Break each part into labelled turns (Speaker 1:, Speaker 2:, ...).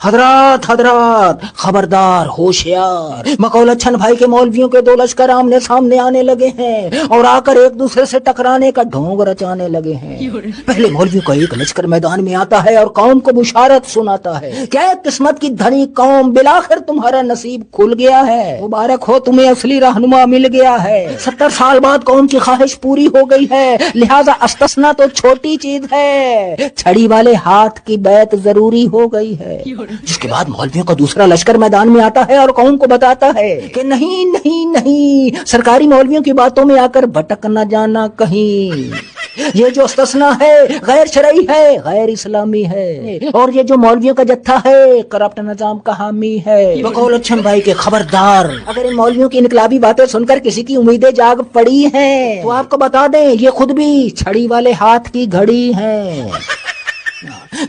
Speaker 1: حضرات حضرات خبردار ہوشیار، مقول اچھن بھائی کے مولویوں کے دو لشکر آمنے سامنے آنے لگے ہیں اور آ کر ایک دوسرے سے ٹکرانے کا ڈھونگ رچانے لگے ہیں۔ پہلے مولویوں کا ایک لشکر میدان میں آتا ہے اور قوم کو بشارت سناتا ہے، کیا قسمت کی دھنی قوم، بالآخر تمہارا نصیب کھل گیا ہے، مبارک ہو تمہیں اصلی رہنما مل گیا ہے، 70 سال بعد قوم کی خواہش پوری ہو گئی ہے، لہذا استثنا تو چھوٹی چیز ہے، چھڑی والے ہاتھ کی بیعت ضروری ہو گئی ہے۔ جس کے بعد مولویوں کا دوسرا لشکر میدان میں آتا ہے اور قوم کو بتاتا ہے کہ نہیں نہیں نہیں، سرکاری مولویوں کی باتوں میں آ کر بھٹک نہ جانا کہیں، یہ جو استثنا ہے غیر شرعی ہے، غیر اسلامی ہے، اور یہ جو مولویوں کا جتھا ہے کرپٹ نظام کا حامی ہے۔ بقول اچھن بھائی کے خبردار، اگر ان مولویوں کی انقلابی باتیں سن کر کسی کی امیدیں جاگ پڑی ہیں تو آپ کو بتا دیں یہ خود بھی چھڑی والے ہاتھ کی گھڑی ہیں۔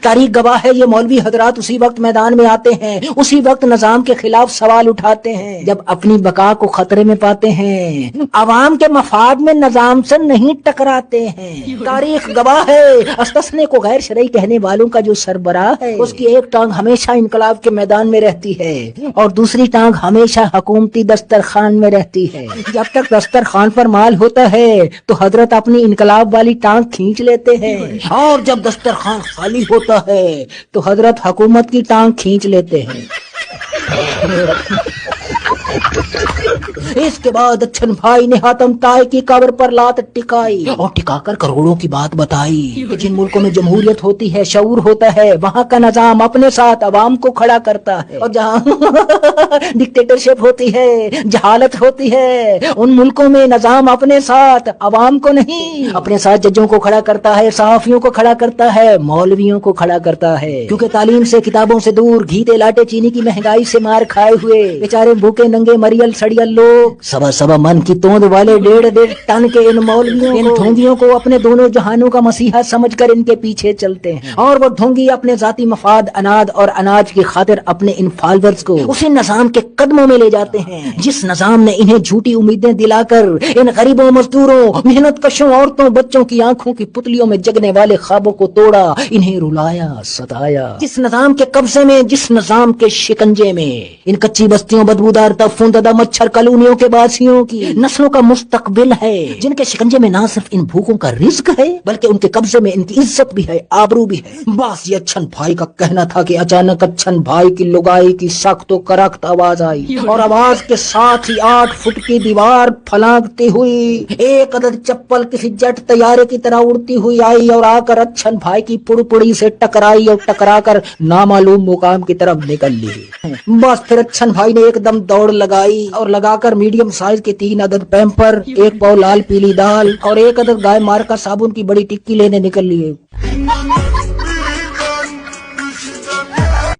Speaker 1: تاریخ گواہ ہے، یہ مولوی حضرات اسی وقت میدان میں آتے ہیں، اسی وقت نظام کے خلاف سوال اٹھاتے ہیں جب اپنی بقا کو خطرے میں پاتے ہیں، عوام کے مفاد میں نظام سے نہیں ٹکراتے ہیں۔ تاریخ گواہ ہے، استثنے کو غیر شرعی کہنے والوں کا جو سربراہ ہے اس کی ایک ٹانگ ہمیشہ انقلاب کے میدان میں رہتی ہے اور دوسری ٹانگ ہمیشہ حکومتی دسترخوان میں رہتی ہے۔ جب تک دسترخوان پر مال ہوتا ہے تو حضرت اپنی انقلاب والی ٹانگ کھینچ لیتے ہیں، اور جب دسترخوان خالی ہوتا ہے تو حضرت حکومت کی ٹانگ کھینچ لیتے ہیں۔ اس کے بعد اچھن بھائی نے حاتم طائی کی قبر پر لات ٹکائی اور ٹکا کر کروڑوں کی بات بتائی کہ جن ملکوں میں جمہوریت ہوتی ہے، شعور ہوتا ہے، وہاں کا نظام اپنے ساتھ عوام کو کھڑا کرتا ہے، اور جہاں ڈکٹیٹرشپ ہوتی ہے، جہالت ہوتی ہے، ان ملکوں میں نظام اپنے ساتھ عوام کو نہیں، اپنے ساتھ ججوں کو کھڑا کرتا ہے، صحافیوں کو کھڑا کرتا ہے، مولویوں کو کھڑا کرتا ہے، کیونکہ تعلیم سے، کتابوں سے دور، گھی لاٹے چینی کی مہنگائی سے مار کھائے ہوئے بیچارے بھوکے ننگے مریل سڑیل لوگ سوا سوا من کی توند والے 1.5 ٹن کے ان مولویوں، ان ڈھونگیوں کو اپنے دونوں جہانوں کا مسیحا سمجھ کر ان کے پیچھے چلتے ہیں، اور وہ ڈھونگی اپنے ذاتی مفاد اناد اور اناج کی خاطر اپنے ان فالوورز کو اسی نظام کے قدموں میں لے جاتے ہیں جس نظام نے انہیں جھوٹی امیدیں دلا کر ان غریبوں، مزدوروں، محنت کشوں، عورتوں، بچوں کی آنکھوں کی پتلیوں میں جگنے والے خوابوں کو توڑا، انہیں رلایا، ستایا، جس نظام کے قبضے میں، جس نظام کے شکنجے میں ان کچی بستیوں، بدبودار تفندہ مچھر کالونیوں کے باسیوں کی نسلوں کا مستقبل ہے، جن کے شکنجے میں نہ صرف ان بھوکوں کا رزق ہے بلکہ ان کے قبضے میں ان کی عزت بھی ہے، آبرو بھی ہے۔ بس یہ اچھن بھائی کا کہنا تھا کہ اچانک اچھن بھائی کی لگائی کی سخت و کرخت آواز آئی، اور آواز کے ساتھ ہی 8 فٹ کی دیوار پھلانگتی ہوئی ایک عدد چپل کسی جٹ طیارے کی طرح اڑتی ہوئی آئی اور آ کر اچھن بھائی کی پڑپڑی سے ٹکرائی اور ٹکرا کر نامعلوم مقام کی طرف نکل لی۔ بس پھر اچھن بھائی نے ایک دم دوڑ لگائی اور لگا کر میڈیم سائز کے 3 عدد پیمپر، 1 پاؤ لال پیلی دال اور 1 عدد گائے مار کا صابن کی بڑی ٹکی لینے نکل لیے۔